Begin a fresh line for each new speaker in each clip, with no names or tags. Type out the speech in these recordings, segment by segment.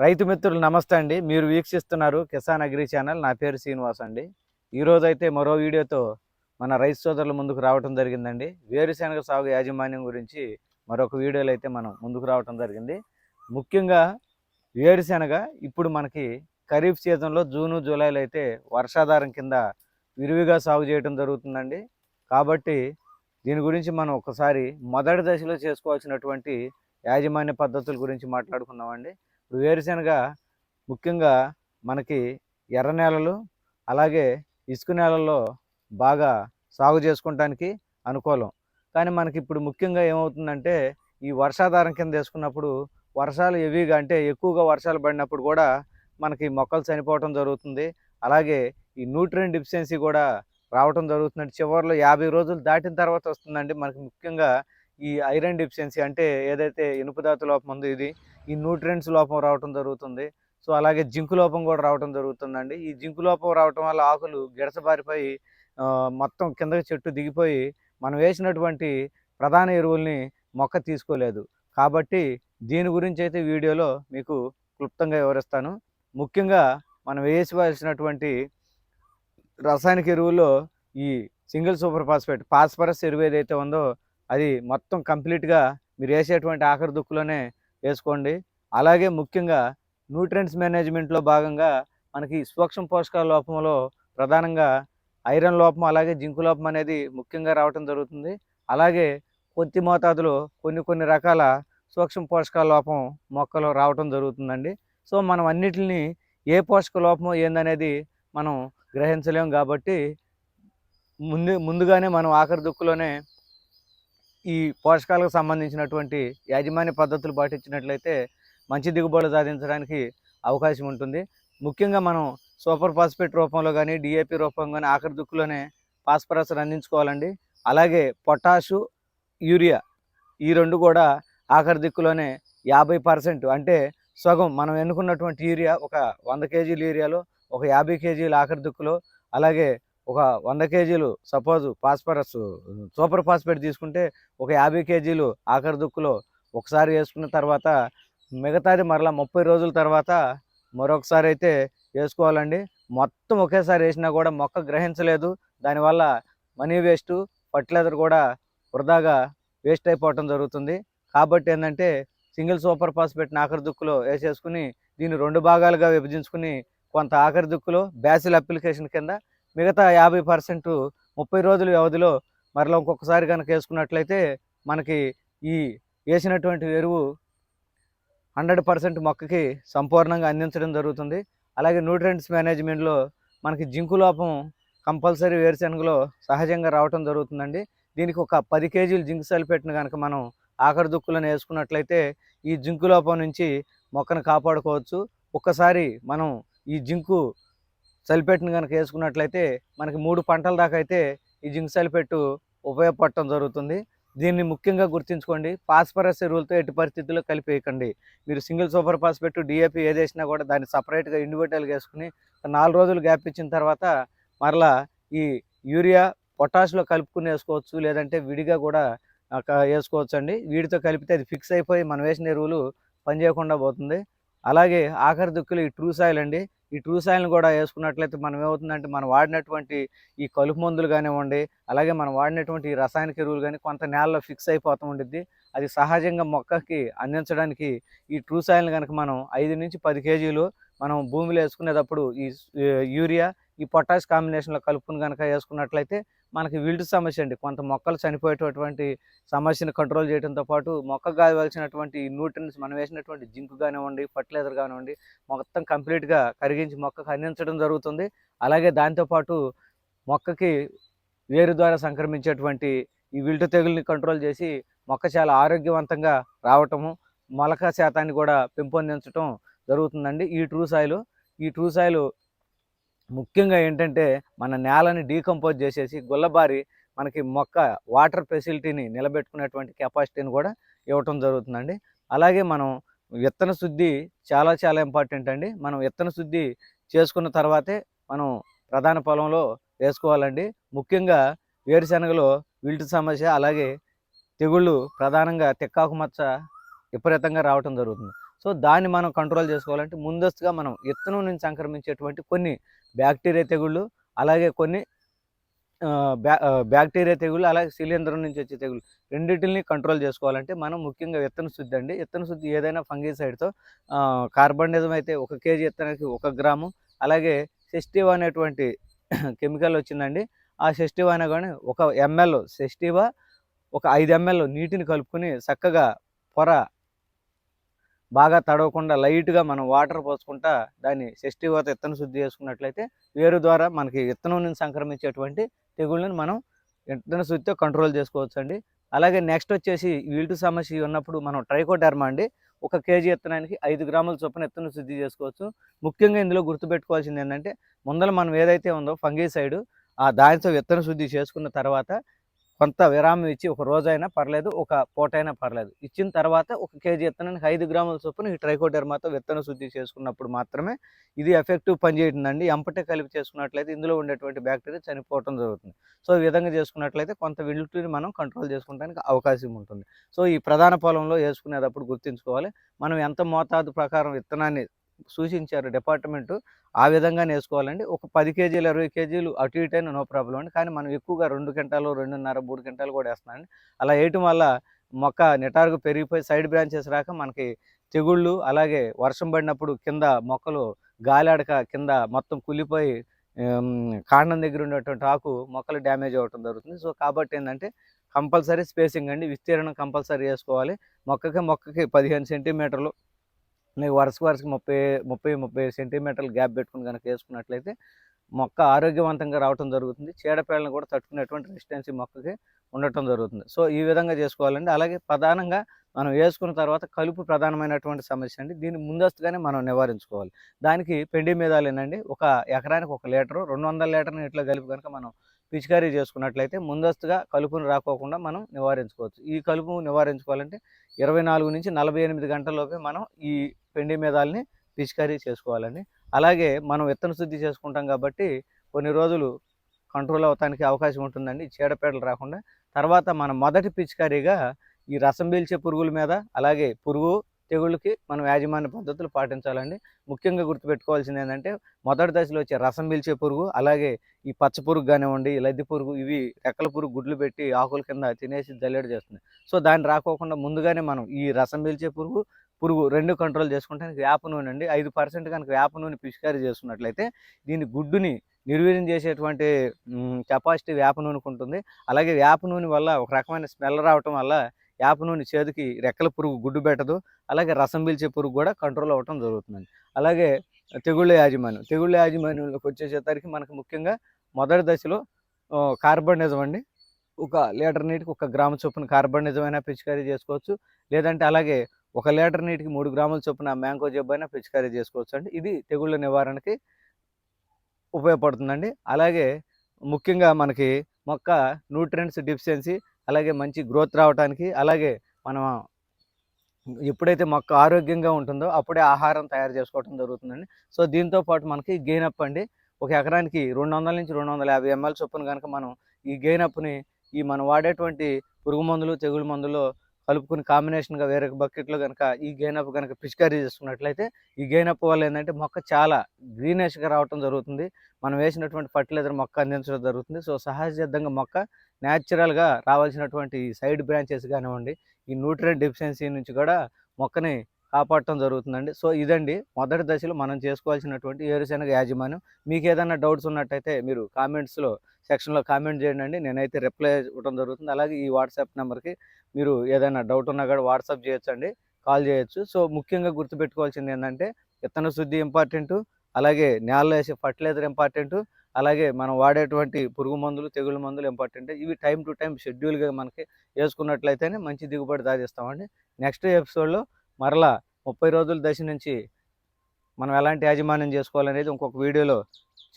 రైతు మిత్రులు నమస్తే అండి. మీరు వీక్షిస్తున్నారు కిసాన్ అగ్రి ఛానల్. నా పేరు శ్రీనివాస్ అండి. ఈరోజైతే మరో వీడియోతో మన రైతు సోదరుల ముందుకు రావటం జరిగిందండి. వేరుశెనగ సాగు యాజమాన్యం గురించి మరొక వీడియోలో అయితే మనం ముందుకు రావటం జరిగింది. ముఖ్యంగా వేరుశెనగ ఇప్పుడు మనకి ఖరీఫ్ సీజన్లో జూను జూలైలో అయితే వర్షాధారం కింద విరివిగా సాగు చేయడం జరుగుతుందండి. కాబట్టి దీని గురించి మనం ఒకసారి మొదటి దశలో చేసుకోవాల్సినటువంటి యాజమాన్య పద్ధతుల గురించి మాట్లాడుకుందామండి. వేరుశెనగ ముఖ్యంగా మనకి ఎర్ర నేలలు అలాగే ఇసుక నేలల్లో బాగా సాగు చేసుకోవటానికి అనుకూలం. కానీ మనకి ఇప్పుడు ముఖ్యంగా ఏమవుతుందంటే ఈ వర్షాధారం కింద వేసుకున్నప్పుడు వర్షాలు హెవీగా అంటే ఎక్కువగా వర్షాలు పడినప్పుడు కూడా మనకి మొక్కలు చనిపోవటం జరుగుతుంది. అలాగే ఈ న్యూట్రియంట్ డిఫిషియన్సీ కూడా రావటం జరుగుతుందండి. చివరిలో 50 రోజులు దాటిన తర్వాత వస్తుందండి. మనకి ముఖ్యంగా ఈ ఐరన్ డిఫిషియన్సీ అంటే ఏదైతే ఇనుప ధాతు లోపం ఉందో ఇది ఈ న్యూట్రియంట్స్ లోపం రావటం జరుగుతుంది. సో అలాగే జింకు లోపం కూడా రావటం జరుగుతుందండి. ఈ జింకు లోపం రావటం వల్ల ఆకులు గిడసబారిపోయి మొత్తం కిందకి చెట్టు దిగిపోయి మనం వేసినటువంటి ప్రధాన ఎరువుల్ని మొక్క తీసుకోలేదు. కాబట్టి దీని గురించి అయితే వీడియోలో మీకు క్లుప్తంగా వివరిస్తాను. ముఖ్యంగా మనం వేసుకోవాల్సినటువంటి రసాయనిక ఎరువుల్లో ఈ సింగిల్ సూపర్ ఫాస్ఫరస్ ఎరువు ఏదైతే ఉందో అది మొత్తం కంప్లీట్గా మీరు వేసేటువంటి ఆఖరి దుక్కులోనే వేసుకోండి. అలాగే ముఖ్యంగా న్యూట్రియంట్స్ మేనేజ్మెంట్లో భాగంగా మనకి సూక్ష్మ పోషకాల లోపంలో ప్రధానంగా ఐరన్ లోపం అలాగే జింకు లోపం అనేది ముఖ్యంగా రావటం జరుగుతుంది. అలాగే కొద్ది మోతాదులో కొన్ని రకాల సూక్ష్మ పోషకాల లోపం మొక్కలో రావటం జరుగుతుందండి. సో మనం అన్నిటిని ఏ పోషక లోపం ఏందనేది మనం గ్రహించలేం. కాబట్టి ముందుగానే మనం ఆఖరి దుక్కులోనే ఈ పోషకాలకు సంబంధించినటువంటి యాజమాన్య పద్ధతులు పాటించినట్లయితే మంచి దిగుబడులు సాధించడానికి అవకాశం ఉంటుంది. ముఖ్యంగా మనం సూపర్ ఫాస్ఫేట్ రూపంలో కానీ డిఏపి రూపంలో కానీ ఆఖరి దుక్కులోనే ఫాస్ఫరస్ అందించుకోవాలండి. అలాగే పొటాషు యూరియా ఈ రెండు కూడా ఆఖరి దిక్కులోనే 50% అంటే సగం మనం ఎన్నుకున్నటువంటి యూరియా ఒక 100 కేజీల యూరియాలో ఒక 50 కేజీలు ఆఖరి దిక్కులో, అలాగే ఒక 100 కేజీలు సపోజు సూపర్ ఫాస్ఫేట్ తీసుకుంటే ఒక 50 కేజీలు ఆఖరి దుక్కులో ఒకసారి వేసుకున్న తర్వాత మిగతాది మరలా 30 రోజుల తర్వాత మరొకసారి అయితే వేసుకోవాలండి. మొత్తం ఒకేసారి వేసినా కూడా మొక్క గ్రహించలేదు. దానివల్ల మనీ వేస్టు, ఫర్టిలైజర్ కూడా వృధాగా వేస్ట్ అయిపోవటం జరుగుతుంది. కాబట్టి ఏంటంటే సింగిల్ సూపర్ ఫాస్ఫేట్ని ఆఖరి దుక్కులో వేసేసుకుని దీన్ని 2 భాగాలుగా విభజించుకుని కొంత ఆఖరి దుక్కులో బ్యాసిల్ అప్లికేషన్ కింద మిగతా 50% 30 రోజుల వ్యవధిలో మరలా ఇంకొకసారి కనుక వేసుకున్నట్లయితే మనకి ఈ వేసినటువంటి ఎరువు 100% మొక్కకి సంపూర్ణంగా అందించడం జరుగుతుంది. అలాగే న్యూట్రియంట్స్ మేనేజ్మెంట్లో మనకి జింకు లోపం కంపల్సరీ వేరుశెనగలో సహజంగా రావటం జరుగుతుందండి. దీనికి ఒక 10 కేజీలు జింక్ సల్ఫేట్ని కనుక మనం ఆఖరి దుక్కులను వేసుకున్నట్లయితే ఈ జింకు లోపం నుంచి మొక్కను కాపాడుకోవచ్చు. ఒక్కసారి మనం ఈ జింకు సల్ఫేట్ని కనుక వేసుకున్నట్లయితే మనకి 3 పంటల దాకా అయితే ఈ జింక్ సల్ఫేట్ ఉపయోగపడటం జరుగుతుంది. దీన్ని ముఖ్యంగా గుర్తుంచుకోండి. ఫాస్ఫరస్ ఎరువులతో ఎట్టి పరిస్థితుల్లో కలిపేయకండి. మీరు సింగిల్ సూపర్ ఫాస్ఫేట్ డిఏపి ఏది వేసినా కూడా దాన్ని సపరేట్గా ఇండివిజువల్గా వేసుకుని 4 రోజులు గ్యాప్ ఇచ్చిన తర్వాత మరలా ఈ యూరియా పొటాష్లో కలుపుకుని వేసుకోవచ్చు. లేదంటే విడిగా కూడా వేసుకోవచ్చు అండి. వీటితో కలిపితే అది ఫిక్స్ అయిపోయి మనం వేసిన ఎరువులు పనిచేయకుండా పోతుంది. అలాగే ఆఖరి దుక్కులు ఈ ట్రూ సాయిల్ అండి. ఈ ట్రూ సాయిల్ని కూడా వేసుకున్నట్లయితే మనం ఏమవుతుందంటే మనం వాడినటువంటి ఈ కలుపు మందులు కానివ్వండి, అలాగే మనం వాడినటువంటి ఈ రసాయనిక ఎరువులు కానీ కొంత నేలలో ఫిక్స్ అయిపోతూ ఉండిద్ది. అది సహజంగా మొక్కకి అందించడానికి ఈ ట్రూ సాయిల్ని కనుక మనం 5 నుంచి 10 కేజీలు మనం భూమిలో వేసుకునేటప్పుడు ఈ యూరియా ఈ పొటాష్ కాంబినేషన్లో కలుపుకుని కనుక వేసుకున్నట్లయితే మనకి విల్ట్ సమస్య అండి, కొంత మొక్కలు చనిపోయేటటువంటి సమస్యను కంట్రోల్ చేయడంతో పాటు మొక్కకు కావాల్సినటువంటి న్యూట్రియంట్స్ మనం వేసినటువంటి జింక్ కానివ్వండి, ఫర్టిలైజర్ కానివ్వండి మొత్తం కంప్లీట్గా కరిగించి మొక్కకు అందించడం జరుగుతుంది. అలాగే దాంతోపాటు మొక్కకి వేరు ద్వారా సంక్రమించేటువంటి ఈ విల్టు తెగుల్ని కంట్రోల్ చేసి మొక్క చాలా ఆరోగ్యవంతంగా రావటము, మొలక శాతాన్ని కూడా పెంపొందించడం జరుగుతుందండి. ఈ ట్రూ సాయిల్ ముఖ్యంగా ఏంటంటే మన నేలని డీకంపోజ్ చేసేసి గుల్లబారి మనకి మొక్క వాటర్ ఫెసిలిటీని నిలబెట్టుకునేటువంటి కెపాసిటీని కూడా ఇవ్వటం జరుగుతుందండి. అలాగే మనం విత్తన శుద్ధి చాలా ఇంపార్టెంట్ అండి. మనం విత్తన శుద్ధి చేసుకున్న తర్వాతే మనం ప్రధాన పొలంలో వేసుకోవాలండి. ముఖ్యంగా వేరుశెనగలో విల్టు సమస్య అలాగే తెగుళ్ళు ప్రధానంగా తెక్కాకు మచ్చ విపరీతంగా రావటం జరుగుతుంది. సో దాన్ని మనం కంట్రోల్ చేసుకోవాలంటే ముందస్తుగా మనం విత్తనం నుంచి సంక్రమించేటువంటి కొన్ని బ్యాక్టీరియా తెగుళ్ళు, అలాగే కొన్ని బ్యాక్టీరియా తెగుళ్ళు, అలాగే శిలీంధ్రం నుంచి వచ్చే తెగులు రెండిటిని కంట్రోల్ చేసుకోవాలంటే మనం ముఖ్యంగా విత్తన శుద్ధి అండి. విత్తన శుద్ధి ఏదైనా ఫంగిసైడ్తో కార్బండిజం అయితే 1 కేజీ విత్తనానికి 1 గ్రాము, అలాగే సెస్టివా అనేటువంటి కెమికల్ వచ్చిందండి. ఆ సెస్టివా అయినా కానీ 1 ml సెస్టివా, ఒక 5 ml నీటిని కలుపుకొని చక్కగా పొర బాగా తడవకుండా లైట్గా మనం వాటర్ పోసుకుంటా దాన్ని సెస్టివాతో విత్తన శుద్ధి చేసుకున్నట్లయితే వేరు ద్వారా మనకి విత్తనం నుంచి సంక్రమించేటువంటి తెగుళ్ళని మనం విత్తన శుద్ధితో కంట్రోల్ చేసుకోవచ్చు అండి. అలాగే నెక్స్ట్ వచ్చేసి వీల్టు సమస్య ఉన్నప్పుడు మనం ట్రైకోడర్మా అండి, 1 కేజీ విత్తనానికి 5 గ్రాముల చొప్పున విత్తన శుద్ధి చేసుకోవచ్చు. ముఖ్యంగా ఇందులో గుర్తుపెట్టుకోవాల్సింది ఏంటంటే ముందర మనం ఏదైతే ఉందో ఫంగిసైడ్ దానితో విత్తన శుద్ధి చేసుకున్న తర్వాత కొంత విరామం ఇచ్చి ఒక రోజైనా పర్లేదు, ఒక పూటైనా పర్లేదు, ఇచ్చిన తర్వాత 1 కేజీ విత్తనానికి 5 గ్రాముల చొప్పున ఈ ట్రైకోడర్మాతో విత్తన శుద్ధి చేసుకున్నప్పుడు మాత్రమే ఇది ఎఫెక్టివ్ పనిచేయతుందండి. ఎంపటే కలిపి చేసుకున్నట్లయితే ఇందులో ఉండేటువంటి బ్యాక్టీరియా చనిపోవటం జరుగుతుంది. సో ఈ విధంగా చేసుకున్నట్లయితే కొంత విల్టుని మనం కంట్రోల్ చేసుకోవడానికి అవకాశం ఉంటుంది. సో ఈ ప్రధాన పొలంలో వేసుకునేటప్పుడు గుర్తుంచుకోవాలి, మనం ఎంత మోతాదు ప్రకారం విత్తనాన్ని సూచించారు డిపార్ట్మెంటు ఆ విధంగానే వేసుకోవాలండి. ఒక 10 కేజీలు 20 కేజీలు అటు ఇటు అయినా నో ప్రాబ్లం అండి. కానీ మనం ఎక్కువగా 2 క్వింటాలు 2.5 3 క్వింటాలు కూడా వేస్తున్నామండి. అలా వేయటం వల్ల మొక్క నిటారుగా పెరిగిపోయి సైడ్ బ్రాంచెస్ రాక మనకి తెగుళ్ళు, అలాగే వర్షం పడినప్పుడు కింద మొక్కలు గాలాడక కింద మొత్తం కుళ్ళిపోయి కాండం దగ్గర ఉండేటువంటి ఆకు మొక్కలు డ్యామేజ్ అవ్వటం జరుగుతుంది. సో కాబట్టి ఏంటంటే కంపల్సరీ స్పేసింగ్ అండి, విస్తీర్ణం కంపల్సరీ వేసుకోవాలి. మొక్కకి 15 సెంటీమీటర్లు, మీకు వరుసకి 30 సెంటీమీటర్లు గ్యాప్ పెట్టుకుని కనుక వేసుకున్నట్లయితే మొక్క ఆరోగ్యవంతంగా రావటం జరుగుతుంది. చీడపీడలను కూడా తట్టుకునేటువంటి రెసిస్టెన్సీ మొక్కకి ఉండటం జరుగుతుంది. సో ఈ విధంగా చేసుకోవాలండి. అలాగే ప్రధానంగా మనం వేసుకున్న తర్వాత కలుపు ప్రధానమైనటువంటి సమస్య అండి. దీన్ని ముందస్తుగానే మనం నివారించుకోవాలి. దానికి పెండి మీదాలేనండి, ఒక ఎకరానికి 1 లీటరు 200 లీటర్ నీటిలో కలిపి కనుక మనం పిచికారీ చేసుకున్నట్లయితే ముందస్తుగా కలుపును రాకోకుండా మనం నివారించుకోవచ్చు. ఈ కలుపు నివారించుకోవాలంటే 24 నుంచి 48 గంటల్లోపే మనం ఈ పెండి మీదాలని పిచికారీ చేసుకోవాలండి. అలాగే మనం విత్తన శుద్ధి చేసుకుంటాం కాబట్టి కొన్ని రోజులు కంట్రోల్ అవ్వటానికి అవకాశం ఉంటుందండి, చీడపీడలు రాకుండా. తర్వాత మనం మొదటి పిచికారీగా ఈ రసం పీల్చే పురుగుల మీద, అలాగే పురుగు తెగుళ్ళకి మనం యాజమాన్య పద్ధతులు పాటించాలండి. ముఖ్యంగా గుర్తుపెట్టుకోవాల్సింది ఏంటంటే మొదటి దశలో వచ్చే రసం పీల్చే పురుగు, అలాగే ఈ పచ్చ పురుగు కానివ్వండి, లద్దె పురుగు, ఇవి రెక్కల పురుగు గుడ్లు పెట్టి ఆకుల కింద తినేసి జల్లెడ చేస్తుంది. సో దాన్ని రాకోకుండా ముందుగానే మనం ఈ రసం పీల్చే పురుగు 2 కంట్రోల్ చేసుకుంటానికి వేప నూనె అండి, 5% కనుక వేప నూనె పిచికారీ చేసుకున్నట్లయితే దీని గుడ్డుని నిర్వీర్యం చేసేటువంటి కెపాసిటీ వేప నూనెకు ఉంటుంది. అలాగే వేప నూనె వల్ల ఒక రకమైన స్మెల్ రావటం వల్ల వేప నూనె చేదుకి రెక్కల పురుగు గుడ్డు పెట్టదు, అలాగే రసం పీల్చే పురుగు కూడా కంట్రోల్ అవ్వటం జరుగుతుందండి. అలాగే తెగుళ్ళ యాజమాన్యంలోకి వచ్చేసరికి మనకు ముఖ్యంగా మొదటి దశలో కార్బనిజం అండి, 1 లీటర్ నీటికి 1 గ్రాము చొప్పున కార్బనిజం అయినా పిచికారీ చేసుకోవచ్చు. లేదంటే అలాగే 1 లీటర్ నీటికి 3 గ్రాముల చొప్పున మ్యాంగో జబ్బు అయినా పిచికారీ చేసుకోవచ్చు అండి. ఇది తెగుళ్ళ నివారణకి ఉపయోగపడుతుందండి. అలాగే ముఖ్యంగా మనకి మొక్క న్యూట్రియంట్స్ డెఫిషియన్సీ, అలాగే మంచి గ్రోత్ రావడానికి, అలాగే మనం ఎప్పుడైతే మొక్క ఆరోగ్యంగా ఉంటుందో అప్పుడే ఆహారం తయారు చేసుకోవడం జరుగుతుందండి. సో దీంతో పాటు మనకి గెయిన్ అప్ అండి, ఒక ఎకరానికి 200 నుంచి 250 ml చొప్పున కనుక మనం ఈ గెయిన్ అప్ని మనం వాడేటువంటి పురుగు మందులు, తెగులు మందులు కలుపుకొని కాంబినేషన్గా వేరే బకెట్లో కనుక ఈ గెయిన్ అప్ కనుక పిచికారీ చేసుకున్నట్లయితే ఈ గెయిన్ అప్ వల్ల ఏంటంటే మొక్క చాలా గ్రీనిష్గా రావటం జరుగుతుంది. మనం వేసినటువంటి ఫర్టిలైజర్ మొక్క అందించడం జరుగుతుంది. సో సహజసిద్ధంగా మొక్క న్యాచురల్గా రావాల్సినటువంటి సైడ్ బ్రాంచెస్ కానివ్వండి, ఈ న్యూట్రియంట్ డెఫిషియన్సీ నుంచి కూడా మొక్కని కాపాడటం జరుగుతుందండి. సో ఇదండి మొదటి దశలో మనం చేసుకోవాల్సినటువంటి వేరుశెనగ యాజమాన్యం. మీకు ఏదైనా డౌట్స్ ఉన్నట్టయితే మీరు సెక్షన్లో కామెంట్ చేయండి, నేనైతే రిప్లై ఇవ్వడం జరుగుతుంది. అలాగే ఈ వాట్సాప్ నెంబర్కి మీరు ఏదైనా డౌట్ ఉన్నా కూడా వాట్సాప్ చేయొచ్చండి, కాల్ చేయొచ్చు. సో ముఖ్యంగా గుర్తుపెట్టుకోవాల్సింది ఏంటంటే విత్తన శుద్ధి ఇంపార్టెంటు, అలాగే నేలలో వేసే ఫర్టిలైజర్ ఇంపార్టెంటు, అలాగే మనం వాడేటువంటి పురుగు మందులు, తెగుళ్ళ మందులు ఇంపార్టెంట్. ఇవి టైం టు టైం షెడ్యూల్గా మనకి వేసుకున్నట్లయితేనే మంచి దిగుబడి సాధిస్తామండి. నెక్స్ట్ ఎపిసోడ్లో మరలా 30 రోజుల దశ నుంచి మనం ఎలాంటి యాజమాన్యం చేసుకోవాలనేది ఇంకొక వీడియోలో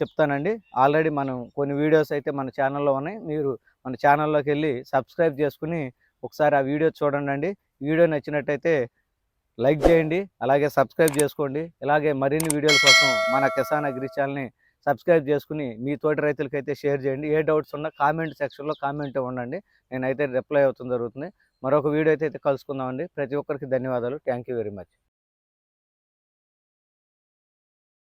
చెప్తానండి. ఆల్రెడీ మనం కొన్ని వీడియోస్ అయితే మన ఛానల్లో ఉన్నాయి, మీరు మన ఛానల్లోకి వెళ్ళి సబ్స్క్రైబ్ చేసుకుని ఒకసారి ఆ వీడియో చూడండి. వీడియో నచ్చినట్టయితే లైక్ చేయండి, అలాగే సబ్స్క్రైబ్ చేసుకోండి. ఇలాగే మరిన్ని వీడియోల కోసం మన కిసాన్ అగ్రి ఛానల్ని సబ్స్క్రైబ్ చేసుకుని మీ తోటి రైతులకైతే షేర్ చేయండి. ఏ డౌట్స్ ఉన్నా కామెంట్ సెక్షన్లో కామెంట్ ఇవ్వండి, నేనైతే రిప్లై అవుతుంది జరుగుతుంది. మరొక వీడియో అయితే కలుసుకుందామండి. ప్రతి ఒక్కరికి ధన్యవాదాలు. Thank you very much.